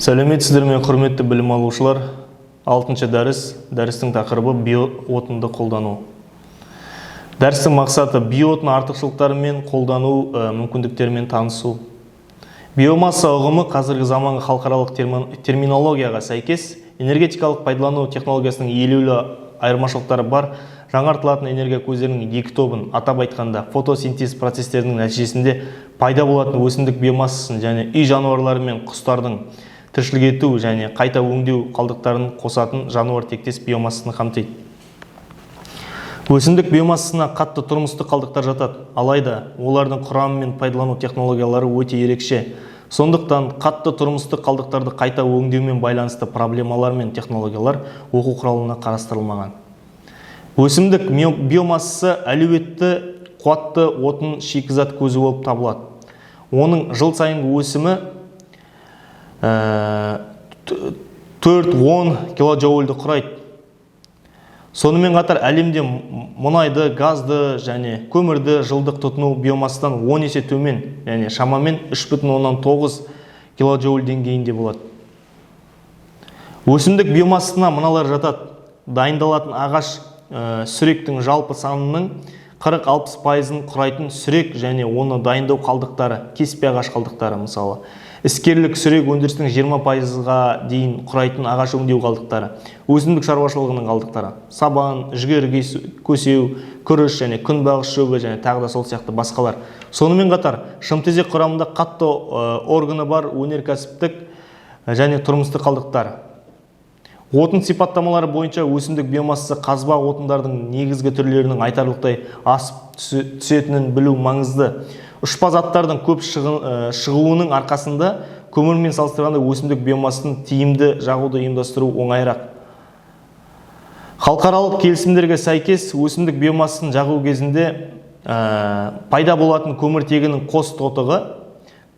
Сәлеметсіздер ме, құрметті білім алушылар. 6-шы дәрістің тақырыбы биоотынды қолдану. Дәрістің мақсаты биоотын артықшылықтары мен қолдану мүмкіндіктерімен танысу. Биомасса ұғымы қазіргі заманғы халықаралық терминологияға сәйкес энергетикалық пайдалану технологиясының елеулі айырмашылықтары бар жаңартылатын энергия көздерінің екі тобын, атап айтқанда фотосинтез процестерінің нәтижесінде пайда болатын өсімдік биомассасын және үй жануарлары мен құстардың тіршілік ету және қайта өңдеу қалдықтарын қосатын жануар тектес биомассасын қамтиды. Өсімдік биомассасына қатты тұрмыстық қалдықтар жатады, алайда олардың құрамы мен пайдалану технологиялары өте ерекше. Сондықтан қатты тұрмыстық қалдықтарды қайта өңдеумен байланысты проблемалар мен технологиялар оқу құралына қарастырылмаған. Өсімдік биомассасы әлеуетті қуатты отын шикізат көзі болып табылады. Оның жыл сайынғы өсімі 4-10 килоджоульді құрайды. Сонымен қатар әлемде мұнайды, газды және көмірді жылдық тұтыну биомассадан 10 есе төмен, яғни шамамен 3,9 килоджоуль деңгейінде болады. Өсімдік биомассасына мыналар жатады. Дайындалатын ағаш сүректің жалпы санының 40-60%-ын құрайтын сүрек және оны дайындау қалдықтары, кеспе ағаш қалдықтары мысалы. Іскерлік сүрек өндірісінің 20%-ға дейін құрайтын ағаш өңдеу қалдықтары, өсімдік шаруашылығының қалдықтары, сабан, жүгері көсеу, күріш және күнбағыс шөбі және тағы да сол сияқты басқалар. Сонымен қатар шымтезек құрамында қатты органы бар өнеркәсіптік және тұрмыстық қалдықтар. Отын сипаттамалары бойынша өсімдік биомассасы қазба отындардың негізгі түрлерінің айтарлықтай асып түсетінін білу маңызды. Ұшпа заттардың көп шығуының арқасында көмірмен салыстырғанда өсімдік биомассасын тиімді жағуды ұйымдастыру оңайырақ. Халықаралық келісімдерге сәйкес өсімдік биомассасын жағу кезінде пайда болатын көміртегінің қос тотығы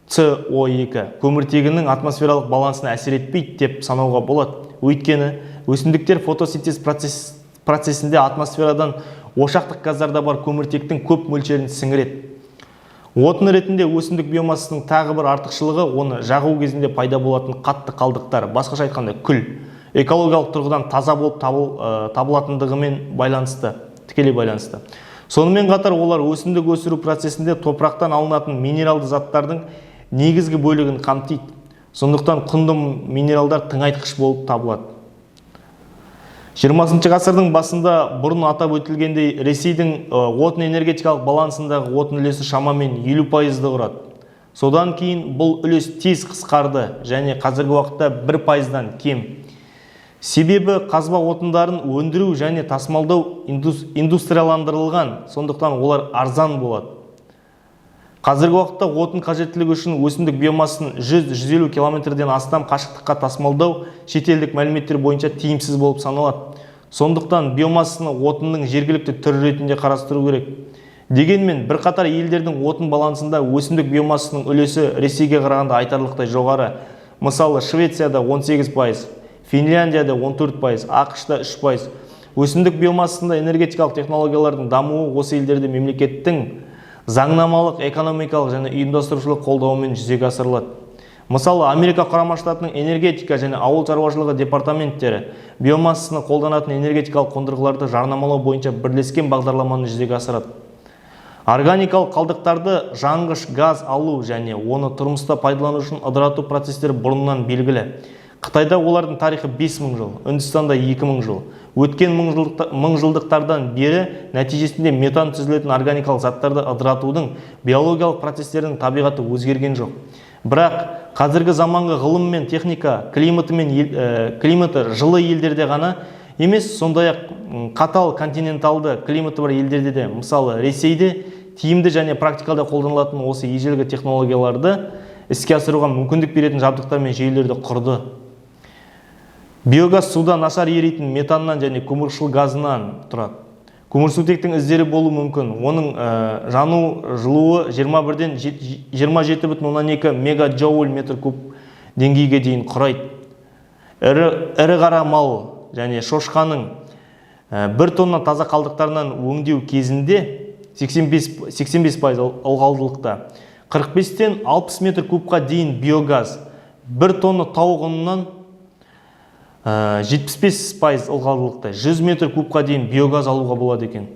CO2 көміртегінің атмосфералық балансына әсер етпейді деп санауға болады. Өйткені өсімдіктер фотосинтез процесінде атмосферадан ошақтық газдарда бар көміртектің көп мөлшерін сіңіреді. Отын ретінде өсімдік биомассасының тағы бір артықшылығы оны жағу кезінде пайда болатын қатты қалдықтар, басқаша айтқанда күл, экологиялық тұрғыдан таза болып табылатындығымен тікелей байланысты. Сонымен қатар олар өсімдік өсіру процесінде топырақтан алынатын минералды заттардың негізгі бөлігін қамтиды. Сондықтан құнды минералдар тыңайтқыш болып табылады. 20 ғасырдың басында бұрын атап өтілгендей Ресейдің отын энергетикалық балансындағы отын үлесі шамамен 50%-ды құрады. Содан кейін бұл үлес тез қысқарды және қазіргі уақытта 1%-дан кем. Себебі қазба отындарын өндіру және тасымалдау индустрияландырылған, сондықтан олар арзан болады. Қазіргі уақытта отын қажеттілігі үшін өсімдік биомассасын 100-150 километрден астам қашықтыққа тасымалдау шетелдік мәліметтер бойынша тиімсіз болып саналады. Сондықтан биомассаны отынның жергілікті түрі ретінде қарастыру керек. Дегенмен бірқатар елдердің отын балансында өсімдік биомассасының үлесі Ресейге қарағанда айтарлықтай жоғары. Мысалы, Швецияда 18%, Финляндияда 14%, ақш-та 3%. Өсімдік биомассасында энергетикалық технологиялардың дамуы осы елдерде мемлекеттің заңнамалық, экономикалық және ұйымдастырушылық қолдауымен жүзеге асырылады. Мысалы, Америка құрама штатының энергетика және ауыл шаруашылығы департаменттері биомассаны қолданатын энергетикалық қондырғыларды жарнамалау бойынша бірлескен бағдарламаны жүзеге асырады. Органикалық қалдықтарды жанғыш газ алу және оны тұрмыста пайдалану үшін ыдырату процестері бұрыннан белгілі. Қытайда олардың тарихы 5000 жыл, Үндістанда 2000 жыл. Өткен мыңжылдықтардан бері нәтижесінде метан түзілетін органикалық заттарды ыдыратудың биологиялық процестердің табиғаты өзгерген жоқ. Бірақ қазіргі заманғы ғылым мен техника климаты жылы елдерде ғана емес, сондай-ақ қатал континенталды климаты бар елдерде де, мысалы Ресейде тиімді және практикалда қолданылатын осы ежелгі технологияларды іске асыруға мүмкіндік беретін жабдықтар мен жүйелерді құрды. Биогаз суда нашар еритін метаннан және көмірқышқыл газынан тұрады. Көмірсутектің іздері болу мүмкін. Оның жану жылуы 21-ден 27,2 мегаджоуль метр куб деңгейге дейін құрайды. Ірі қара мал және шошқаның 1 тонна таза қалдықтарынан өңдеу кезінде 85% ылғалдылықта, 45-тен 60 метр кубқа дейін биогаз, 1 тонна тауық ұнынан 75% ылғалдылықта 100 метр кубқа дейін биогаз алуға болады екен.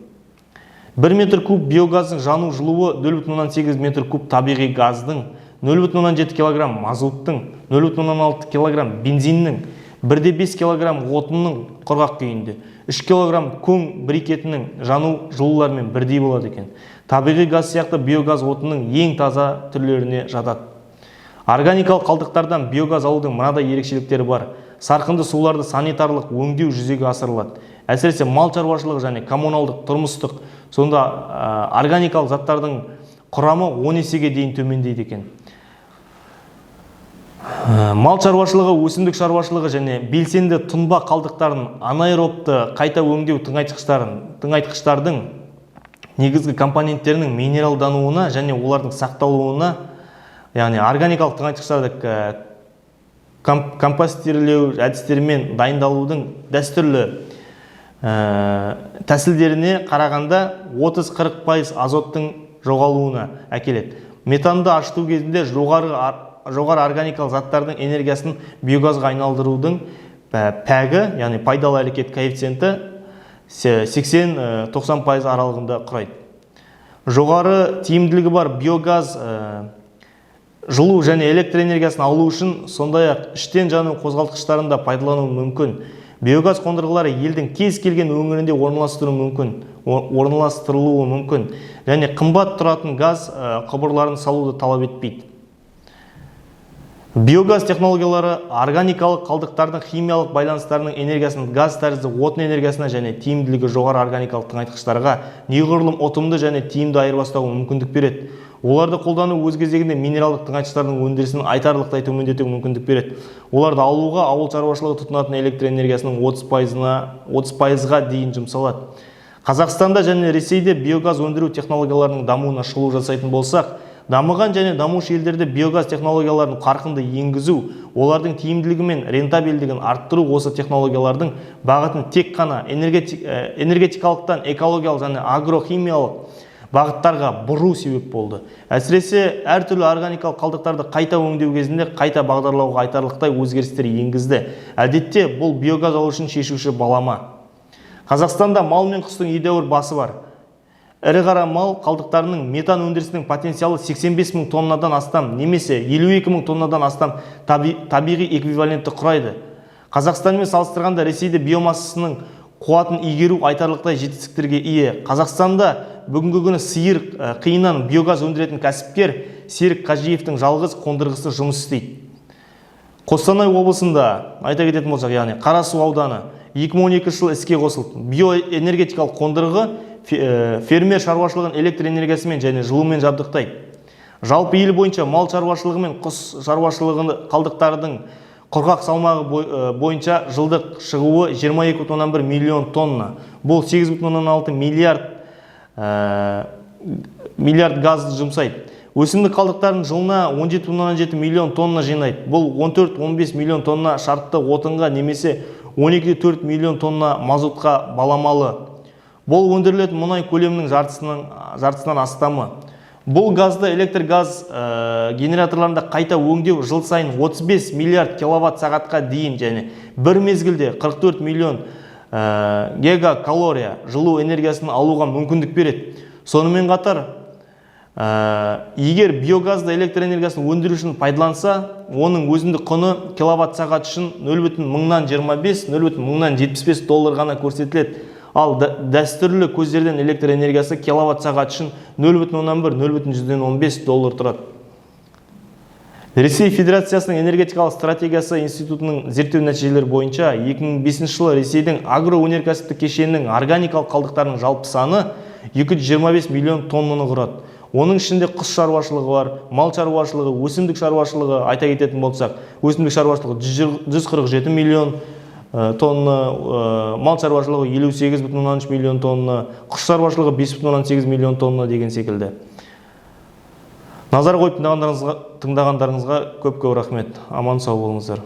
1 метр куб биогаздың жану жылуы 0,8 метр куб табиғи газдың, 0,7 килограмм мазуттың, 0,6 килограмм бензиннің, 1,5 килограмм отынның құрғақ күйінде, 3 килограмм көң брикетінің жану жылуларымен бірдей болады екен. Табиғи газ сияқты биогаз отынның ең таза түрлеріне жатады. Органикалық қалдықтардан биогаз алудың мынадай ерекшеліктері бар. Сарқынды суларды санитарлық өңдеу жүзеге асырылады. Әсіресе мал шаруашылығы және коммуналдық тұрмыстық, сонда органикалық заттардың құрамы 10 есеге дейін төмендейді екен. Мал шаруашылығы, өсімдік шаруашылығы және белсенді тұнба қалдықтарын анаэробты қайта өңдеу тыңайтқыштардың негізгі компоненттерінің минералдануына және олардың сақталуына, яғни органикалық тыңайтқыштарды компостирлеу әдістерімен дайындалудың дәстүрлі тәсілдеріне қарағанда 30-40% азоттың жоғалуына әкеледі. Метанды ашыту кезінде жоғары органикалық заттардың энергиясын биогазға айналдырудың пәгі, яғни пайдалы әрекет коэффициенті 80-90% аралығында құрайды. Жоғары тиімділігі бар биогаз жылу және электр энергиясын алу үшін сондай-ақ іштен жану қозғалтқыштарында пайдалану мүмкін. Биогаз қондырғылары елдің кез келген өңірінде орналастырылуы мүмкін және қымбат тұратын газ құбырларын салуды талап етпейді. Биогаз технологиялары органикалық қалдықтардың химиялық байланыстарының энергиясын газ тәрізді отын энергиясына және тиімділігі жоғары органикалық тыңайтқыштарға неғұрлым ұтымды және тиімді айырбастауға мүмкіндік береді. Оларды қолдану өз кезегінде минералдық тыңайтқыштардың өндірісін айтарлықтай төмендетуге мүмкіндік береді. Оларды алуға ауыл шаруашылығы тұтынатын электр энергиясының 30%-ға дейін жұмсалады. Қазақстанда және Ресейде биогаз өндіру технологияларының дамуына шолу жасайтын болсақ, дамыған және дамушы елдерде биогаз технологияларын қарқынды енгізу, олардың тиімділігі мен рентабелдігін арттыру осы технологиялардың бағытын тек қана энергетикалықтан экологиялық және агрохимиялық бағыттарға бұру себеп болды. Әсіресе әртүрлі органикалық қалдықтарды қайта өңдеу кезінде қайта бағдарлауға айтарлықтай өзгерістер енгізді. Әдетте бұл биогаз алу үшін шешуші балама. Қазақстанда мал мен құстың едәуір басы бар. Ірі қара мал қалдықтарының метан өндірісінің потенциалы 85 мың тоннадан астам, немесе 52 мың тоннадан астам табиғи эквивалентті құрайды. Қазақстанмен салыстырғанда Ресейде биомассасының қуатын игеру айтарлықтай жетістіктерге ие. Қазақстанда бүгінгі күні сиыр қиынан биогаз өндіретін кәсіпкер Серік Қажиевтің жалғыз қондырғысы жұмыс істейді. Қостанай облысында, айта кететін болсақ, яғни Қарасу ауданы 2012 жыл іске қосылды. Биоэнергетикалық қондырғы фермер шаруашылығын электр энергиясымен және жылумен жабдықтайды. Жалпы ел бойынша мал шаруашылығы мен құс шаруашылығы қалдықтардың құрғақ салмағы бойынша жылдық шығуы 22,1 миллион тонна. Бұл 8,6 миллиард газды жұмсайды. Өсімдік қалдықтарын жылына 17,7 миллион тонна жинайды. Бұл 14-15 миллион тонна шартты отынға немесе 12,4 миллион тонна мазутқа баламалы. Бұл өндірілетін мұнай көлемінің жартысынан астамы. Бұл газды электр газ генераторларында қайта өңдеу жыл сайын 35 миллиард киловатт сағатқа дейін және бір мезгілде 44 миллион гигакалория жылу энергиясын алуға мүмкіндік береді. Сонымен қатар, егер биогазды электр энергиясын өндіру үшін пайдаланса, оның өзіндік құны киловатт сағат үшін 0,25-0,75 доллар ғана көрсетіледі. Ал дәстүрлі көздерден электр энергиясы киловатт сағат үшін 0,1-0,15 доллар тұрады. Ресей Федерациясының энергетикалық стратегиясы институтының зерттеу нәтижелері бойынша 2005 жылы Ресейдің агроөнеркәсіптік кешенінің органикалық қалдықтарының жалпы саны 225 миллион тоннаны құрады. Оның ішінде құс шаруашылығы бар, мал шаруашылығы, өсімдік шаруашылығы, айта кететін болсақ, өсімдік шаруашылығы 147 миллион тонна, мал шаруашылығы 58,3 миллион тонна, құс шаруашылығы 5,8 миллион тонна деген секілді. Назар қойып тыңдағандарыңызға көп рахмет. Аман сау болыңыздар.